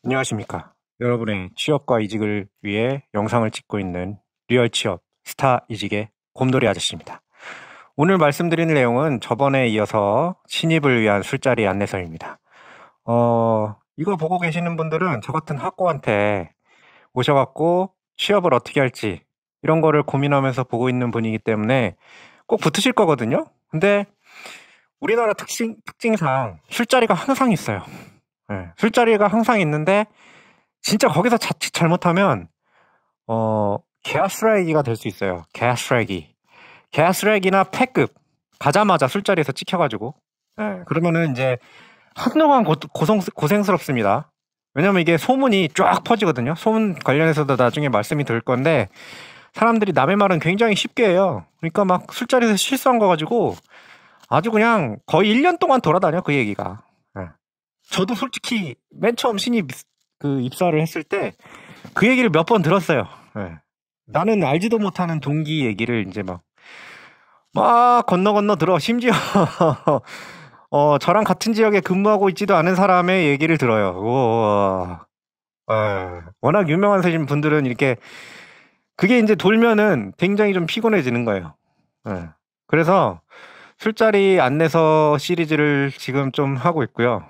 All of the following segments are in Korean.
안녕하십니까. 여러분의 취업과 이직을 위해 영상을 찍고 있는 리얼 취업 스타 이직의 곰돌이 아저씨입니다. 오늘 말씀드리는 내용은 저번에 이어서 신입을 위한 술자리 안내서입니다. 이거 보고 계시는 분들은 저 같은 학고한테 오셔갖고 취업을 어떻게 할지 이런 거를 고민하면서 보고 있는 분이기 때문에 꼭 붙으실 거거든요. 근데 우리나라 특징상 술자리가 항상 있어요. 네, 술자리가 항상 있는데 진짜 거기서 자칫 잘못하면 개쓰레기가 될 수 있어요. 개쓰레기나 패급 가자마자 술자리에서 찍혀가지고 그러면은 이제 한동안 고생스럽습니다. 왜냐면 이게 소문이 쫙 퍼지거든요. 소문 관련해서도 나중에 말씀이 들 건데 사람들이 남의 말은 굉장히 쉽게 해요. 그러니까 막 술자리에서 실수한 거 가지고 아주 그냥 거의 1년 동안 돌아다녀 그 얘기가. 저도 솔직히 맨 처음 신입 입사를 했을 때 그 얘기를 몇 번 들었어요. 나는 알지도 못하는 동기 얘기를 이제 막 건너 들어. 심지어 저랑 같은 지역에 근무하고 있지도 않은 사람의 얘기를 들어요. 우와. 워낙 유명하신 분들은 이렇게 그게 이제 돌면은 굉장히 좀 피곤해지는 거예요. 그래서 술자리 안내서 시리즈를 지금 좀 하고 있고요.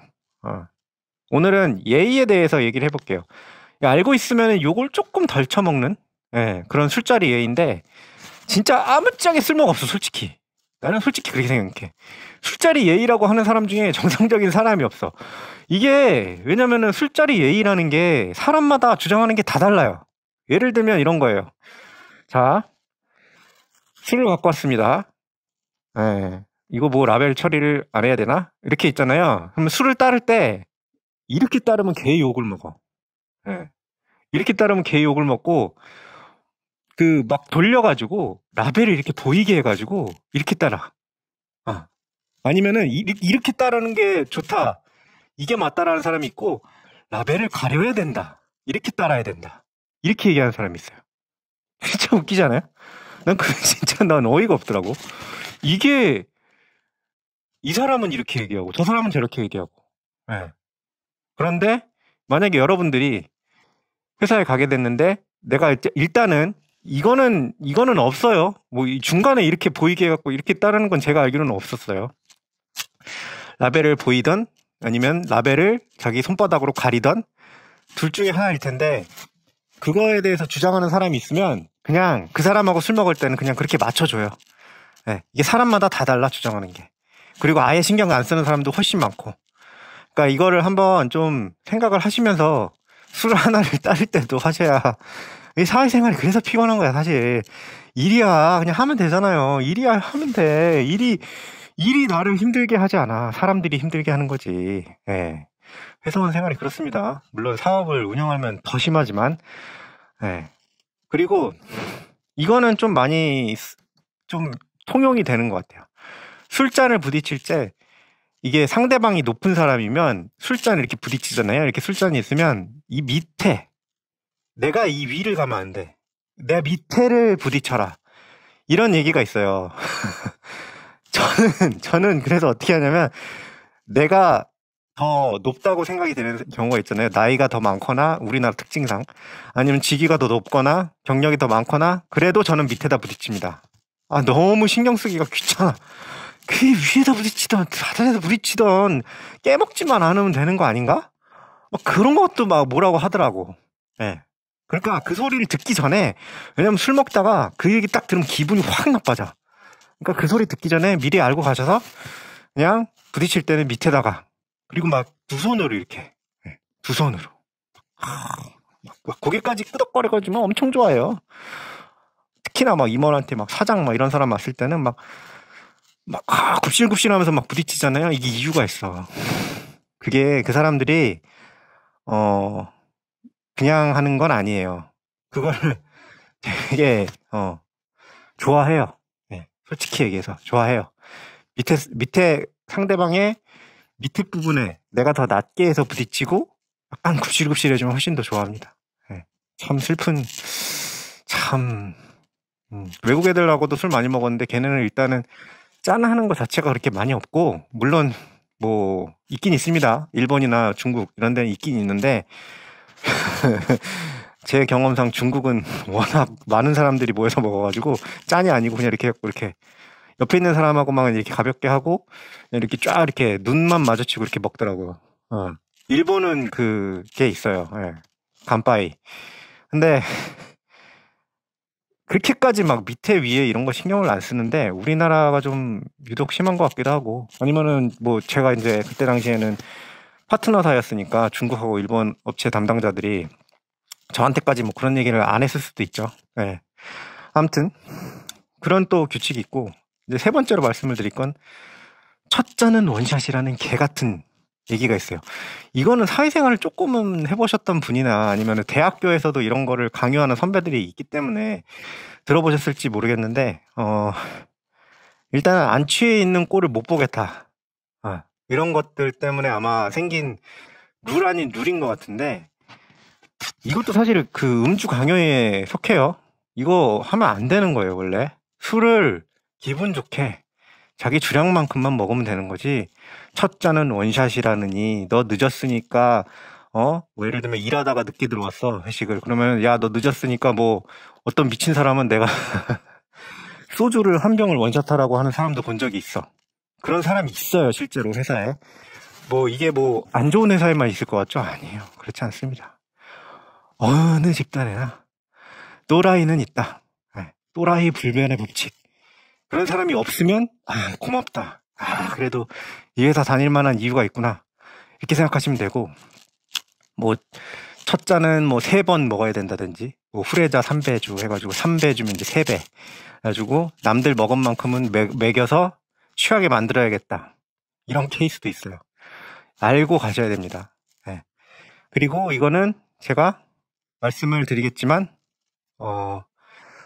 오늘은 예의에 대해서 얘기를 해볼게요. 알고 있으면 요걸 조금 덜 처먹는 그런 술자리 예의인데 진짜 아무짝에 쓸모가 없어 솔직히. 나는 솔직히 그렇게 생각해. 술자리 예의라고 하는 사람 중에 정상적인 사람이 없어. 이게 왜냐면은 술자리 예의라는 게 사람마다 주장하는 게 다 달라요. 예를 들면 이런 거예요. 자, 술을 갖고 왔습니다. 이거 뭐 라벨 처리를 안 해야 되나? 이렇게 있잖아요. 그러면 술을 따를 때 이렇게 따르면 개 욕을 먹어. 이렇게 따르면 개 욕을 먹고 막 돌려가지고 라벨을 이렇게 보이게 해가지고 이렇게 따라. 아니면은 이렇게 따르는 게 좋다. 이게 맞다라는 사람이 있고 라벨을 가려야 된다. 이렇게 따라야 된다. 이렇게 얘기하는 사람이 있어요. 진짜 웃기잖아요? 난 어이가 없더라고. 이게 이 사람은 이렇게 얘기하고 저 사람은 저렇게 얘기하고. 그런데 만약에 여러분들이 회사에 가게 됐는데 내가 일단은 이거는 없어요. 뭐 중간에 이렇게 보이게 해갖고 이렇게 따르는 건 제가 알기로는 없었어요. 라벨을 보이던 아니면 라벨을 자기 손바닥으로 가리던 둘 중에 하나일 텐데 그거에 대해서 주장하는 사람이 있으면 그냥 그 사람하고 술 먹을 때는 그냥 그렇게 맞춰줘요. 이게 사람마다 다 달라 주장하는 게. 그리고 아예 신경 안 쓰는 사람도 훨씬 많고. 그러니까 이거를 한번 좀 생각을 하시면서 술 하나를 따를 때도 하셔야. 이 사회생활이 그래서 피곤한 거야 사실. 일이야 그냥 하면 되잖아요. 일이야 하면 돼. 일이 나를 힘들게 하지 않아. 사람들이 힘들게 하는 거지. 회사원 생활이 그렇습니다. 물론 사업을 운영하면 더 심하지만. 그리고 이거는 좀 많이 좀 통용이 되는 것 같아요. 술잔을 부딪힐 때 이게 상대방이 높은 사람이면 술잔을 이렇게 부딪히잖아요. 이렇게 술잔이 있으면 이 밑에 내가 이 위를 가면 안 돼. 내 밑에를 부딪혀라. 이런 얘기가 있어요. 저는 그래서 어떻게 하냐면 내가 더 높다고 생각이 되는 경우가 있잖아요. 나이가 더 많거나 우리나라 특징상 아니면 직위가 더 높거나 경력이 더 많거나 그래도 저는 밑에다 부딪힙니다. 너무 신경 쓰기가 귀찮아. 그 위에다 부딪히던 하단에다 부딪히던 깨먹지만 않으면 되는 거 아닌가? 그런 것도 막 뭐라고 하더라고. 그러니까 그 소리를 듣기 전에 왜냐면 술 먹다가 그 얘기 딱 들으면 기분이 확 나빠져. 그러니까 그 소리 듣기 전에 미리 알고 가셔서 그냥 부딪힐 때는 밑에다가 그리고 막 두 손으로 이렇게 두 손으로 막 고개까지 끄덕거려가지고 엄청 좋아해요. 특히나 막 임원한테 막 사장 막 이런 사람 왔을 때는 막 굽실굽실하면서 막 부딪히잖아요. 이게 이유가 있어. 그게 그 사람들이 그냥 하는 건 아니에요. 그거를 되게 좋아해요. 솔직히 얘기해서 좋아해요. 밑에 상대방의 밑에 부분에 내가 더 낮게 해서 부딪히고 약간 굽실굽실해지면 훨씬 더 좋아합니다. 참 슬픈 외국 애들하고도 술 많이 먹었는데 걔네는 일단은 짠하는 것 자체가 그렇게 많이 없고 물론 뭐 있긴 있습니다. 일본이나 중국 이런 데는 있긴 있는데 제 경험상 중국은 워낙 많은 사람들이 모여서 먹어가지고 짠이 아니고 그냥 이렇게 해갖고 이렇게 옆에 있는 사람하고만 이렇게 가볍게 하고 그냥 이렇게 쫙 이렇게 눈만 마주치고 이렇게 먹더라고요. 일본은 그게 있어요. 예. 간빠이. 근데 그렇게까지 막 밑에 위에 이런 거 신경을 안 쓰는데 우리나라가 좀 유독 심한 것 같기도 하고 아니면은 뭐 제가 이제 그때 당시에는 파트너 사이였으니까 중국하고 일본 업체 담당자들이 저한테까지 뭐 그런 얘기를 안 했을 수도 있죠. 네. 아무튼 그런 또 규칙이 있고 이제 세 번째로 말씀을 드릴 건 첫 잔은 원샷이라는 개 같은 얘기가 있어요. 이거는 사회생활을 조금은 해보셨던 분이나 아니면 대학교에서도 이런 거를 강요하는 선배들이 있기 때문에 들어보셨을지 모르겠는데 일단 안 취해 있는 꼴을 못 보겠다. 이런 것들 때문에 아마 생긴 룰 아닌 룰인 것 같은데 이것도 사실 그 음주 강요에 속해요. 이거 하면 안 되는 거예요, 원래. 술을 기분 좋게 자기 주량만큼만 먹으면 되는 거지. 첫 잔은 원샷이라느니 너 늦었으니까 뭐 예를 들면 일하다가 늦게 들어왔어 회식을 그러면 야 너 늦었으니까 뭐 어떤 미친 사람은 내가 소주를 한 병을 원샷하라고 하는 사람도 본 적이 있어. 그런 사람이 있어요 실제로 회사에. 뭐 이게 뭐 안 좋은 회사에만 있을 것 같죠? 아니에요. 그렇지 않습니다. 어느 집단에나 또라이는 있다. 또라이 불변의 법칙. 그런 사람이 없으면 고맙다. 그래도 이 회사 다닐 만한 이유가 있구나. 이렇게 생각하시면 되고 뭐 첫 잔은 뭐 3번 먹어야 된다든지 뭐 후레자 3배주 해가지고 3배주면 이제 3배 해가지고 남들 먹은 만큼은 먹여서 취하게 만들어야겠다. 이런 케이스도 있어요. 알고 가셔야 됩니다. 네. 그리고 이거는 제가 말씀을 드리겠지만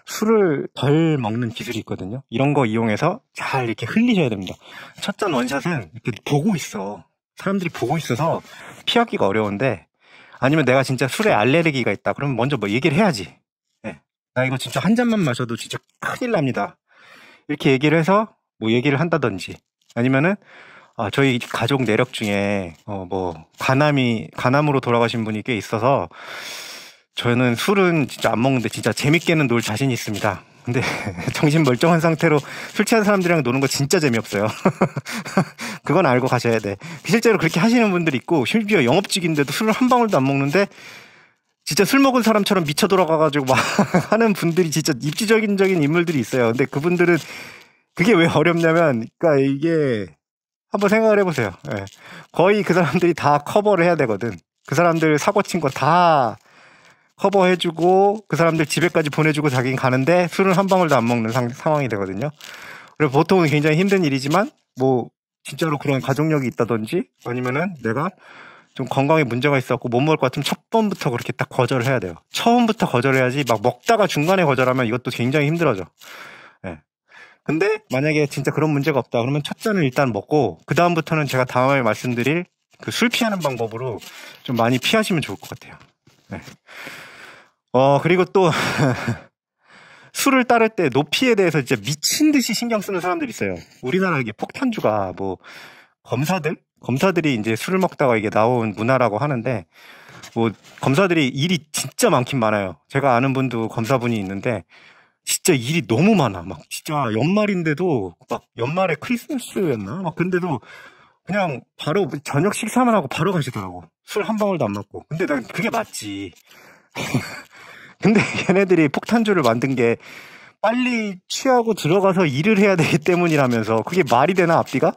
술을 덜 먹는 기술이 있거든요. 이런 거 이용해서 잘 이렇게 흘리셔야 됩니다. 첫 잔 원샷은 이렇게 보고 있어. 사람들이 보고 있어서 피하기가 어려운데 아니면 내가 진짜 술에 알레르기가 있다. 그러면 먼저 뭐 얘기를 해야지. 네. 나 이거 진짜 한 잔만 마셔도 진짜 큰일 납니다. 이렇게 얘기를 해서 뭐 얘기를 한다든지 아니면은 저희 가족 내력 중에 뭐 간암으로 돌아가신 분이 꽤 있어서 저는 술은 진짜 안 먹는데 진짜 재밌게는 놀 자신이 있습니다. 근데 정신 멀쩡한 상태로 술 취한 사람들이랑 노는 거 진짜 재미없어요. 그건 알고 가셔야 돼. 실제로 그렇게 하시는 분들이 있고 심지어 영업직인데도 술을 한 방울도 안 먹는데 진짜 술 먹은 사람처럼 미쳐 돌아가가지고 막 하는 분들이 진짜 입지적인 인물들이 있어요. 근데 그분들은 그게 왜 어렵냐면 그러니까 이게 한번 생각을 해보세요. 네. 거의 그 사람들이 다 커버를 해야 되거든. 그 사람들 사고 친 거 다 커버해주고 그 사람들 집에까지 보내주고 자기는 가는데 술은 한 방울도 안 먹는 상황이 되거든요. 그리고 보통은 굉장히 힘든 일이지만 뭐 진짜로 그런 가족력이 있다든지 아니면은 내가 좀 건강에 문제가 있었고 못 먹을 것 같으면 첫 번부터 그렇게 딱 거절을 해야 돼요. 처음부터 거절해야지 막 먹다가 중간에 거절하면 이것도 굉장히 힘들어져. 네. 근데 만약에 진짜 그런 문제가 없다 그러면 첫 잔을 일단 먹고 그 다음부터는 제가 다음에 말씀드릴 그 술 피하는 방법으로 좀 많이 피하시면 좋을 것 같아요. 네. 그리고 또 술을 따를 때 높이에 대해서 진짜 미친 듯이 신경 쓰는 사람들이 있어요. 우리나라 이게 폭탄주가 뭐 검사들이 이제 술을 먹다가 이게 나온 문화라고 하는데 뭐 검사들이 일이 진짜 많긴 많아요. 제가 아는 분도 검사분이 있는데 진짜 일이 너무 많아. 막 진짜 연말인데도 막 연말에 크리스마스였나? 막 근데도 그냥 바로 저녁 식사만 하고 바로 가시더라고. 술 한 방울도 안 먹고. 근데 난 그게 맞지. 근데 걔네들이 폭탄주를 만든 게 빨리 취하고 들어가서 일을 해야 되기 때문이라면서 그게 말이 되나 앞뒤가?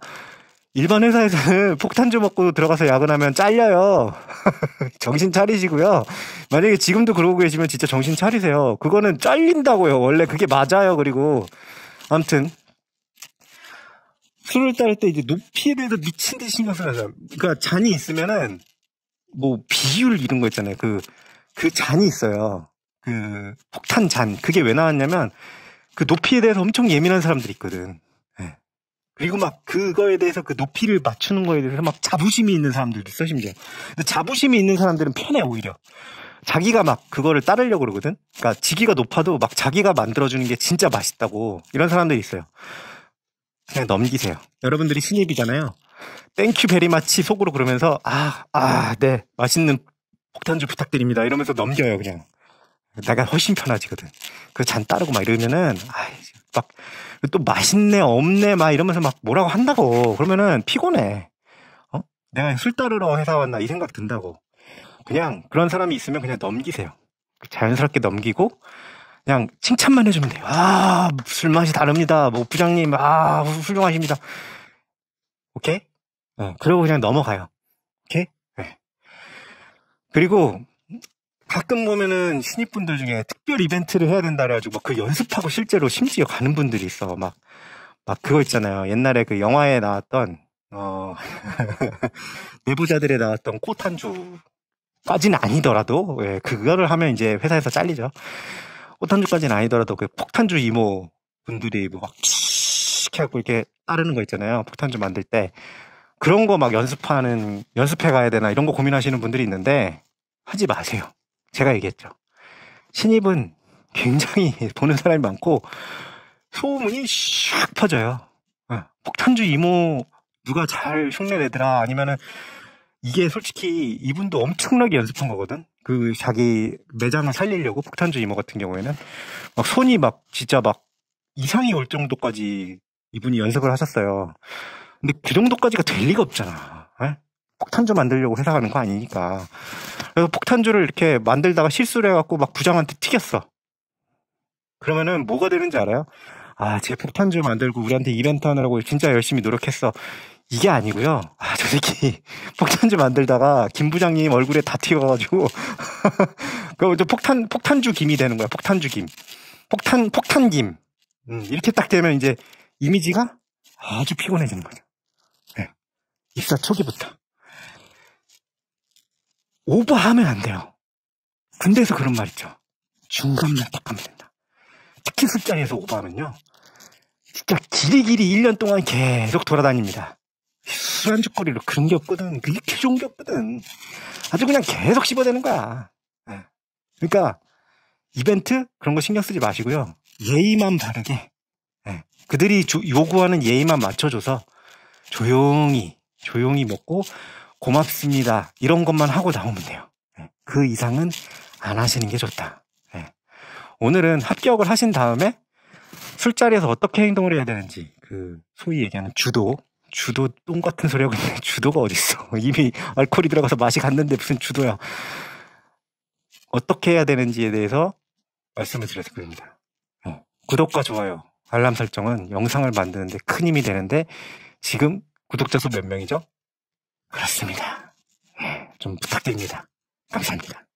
일반 회사에서는 폭탄주 먹고 들어가서 야근하면 잘려요. 정신 차리시고요. 만약에 지금도 그러고 계시면 진짜 정신 차리세요. 그거는 잘린다고요. 원래 그게 맞아요. 그리고 아무튼 술을 따를 때 이제 높이에 대해서 미친 듯이 신경 써요. 그러니까 잔이 있으면은 뭐 비율 이런 거 있잖아요. 그 잔이 있어요. 그 폭탄 잔. 그게 왜 나왔냐면 그 높이에 대해서 엄청 예민한 사람들이 있거든. 네. 그리고 막 그거에 대해서 그 높이를 맞추는 거에 대해서 막 자부심이 있는 사람들도 있어 심지어. 근데 자부심이 있는 사람들은 편해 오히려. 자기가 막 그거를 따르려고 그러거든. 그러니까 지기가 높아도 막 자기가 만들어주는 게 진짜 맛있다고 이런 사람들이 있어요. 그냥 넘기세요. 여러분들이 신입이잖아요. 땡큐 베리 마치 속으로 그러면서 네 맛있는 폭탄주 부탁드립니다. 이러면서 넘겨요, 그냥. 내가 훨씬 편하지거든. 그 잔 따르고 막 이러면은, 막, 또 맛있네, 없네, 막 이러면서 막 뭐라고 한다고. 그러면은 피곤해. 내가 술 따르러 회사 왔나 이 생각 든다고. 그냥 그런 사람이 있으면 그냥 넘기세요. 자연스럽게 넘기고, 그냥 칭찬만 해주면 돼요. 술 맛이 다릅니다. 뭐, 부장님, 훌륭하십니다. 오케이? 그리고 그냥 넘어가요. 오케이? 네. 그리고, 가끔 보면은 신입분들 중에 특별 이벤트를 해야 된다 그래가지고 그 연습하고 실제로 심지어 가는 분들이 있어. 막 그거 있잖아요. 옛날에 그 영화에 나왔던, 내부자들에 나왔던 꽃한주까지는 아니더라도, 그거를 하면 이제 회사에서 잘리죠. 꽃한주까지는 아니더라도 그 폭탄주 이모 분들이 뭐 막 해갖고 이렇게 따르는 거 있잖아요. 폭탄주 만들 때. 그런 거 막 연습해 가야 되나 이런 거 고민하시는 분들이 있는데 하지 마세요. 제가 얘기했죠. 신입은 굉장히 보는 사람이 많고 소문이 샥 퍼져요. 폭탄주 이모 누가 잘 흉내내더라 아니면은 이게 솔직히 이분도 엄청나게 연습한 거거든. 그 자기 매장을 살리려고 폭탄주 이모 같은 경우에는 막 손이 막 진짜 막 이상이 올 정도까지 이분이 연습을 하셨어요. 근데 그 정도까지가 될 리가 없잖아. 폭탄주 만들려고 회사 가는 거 아니니까. 그래서 폭탄주를 이렇게 만들다가 실수를 해갖고 막 부장한테 튀겼어. 그러면은 뭐가 되는지 알아요? 쟤 폭탄주 만들고 우리한테 이벤트 하느라고 진짜 열심히 노력했어. 이게 아니고요. 저 새끼 폭탄주 만들다가 김 부장님 얼굴에 다 튀어가지고 그 폭탄주 김이 되는 거야. 폭탄주 김. 폭탄김. 이렇게 딱 되면 이제 이미지가 아주 피곤해지는 거죠. 입사 초기부터. 오버하면 안 돼요. 군대에서 그런 말 있죠. 중간만 딱 하면 된다. 특히 술자리에서 오버하면요. 진짜 길이길이 1년 동안 계속 돌아다닙니다. 술안주거리로 그런 게 없거든. 그게 좋은 게 없거든. 아주 그냥 계속 씹어대는 거야. 그러니까 이벤트 그런 거 신경 쓰지 마시고요. 예의만 바르게 그들이 요구하는 예의만 맞춰줘서 조용히 먹고 고맙습니다. 이런 것만 하고 나오면 돼요. 그 이상은 안 하시는 게 좋다. 오늘은 합격을 하신 다음에 술자리에서 어떻게 행동을 해야 되는지 그 소위 얘기하는 주도 똥 같은 소리 하고 있는데 주도가 어딨어. 이미 알코올이 들어가서 맛이 갔는데 무슨 주도야. 어떻게 해야 되는지에 대해서 말씀을 드려서 그럽니다. 구독과 좋아요, 알람 설정은 영상을 만드는데 큰 힘이 되는데 지금 구독자 수 몇 명이죠? 그렇습니다. 좀 부탁드립니다. 감사합니다.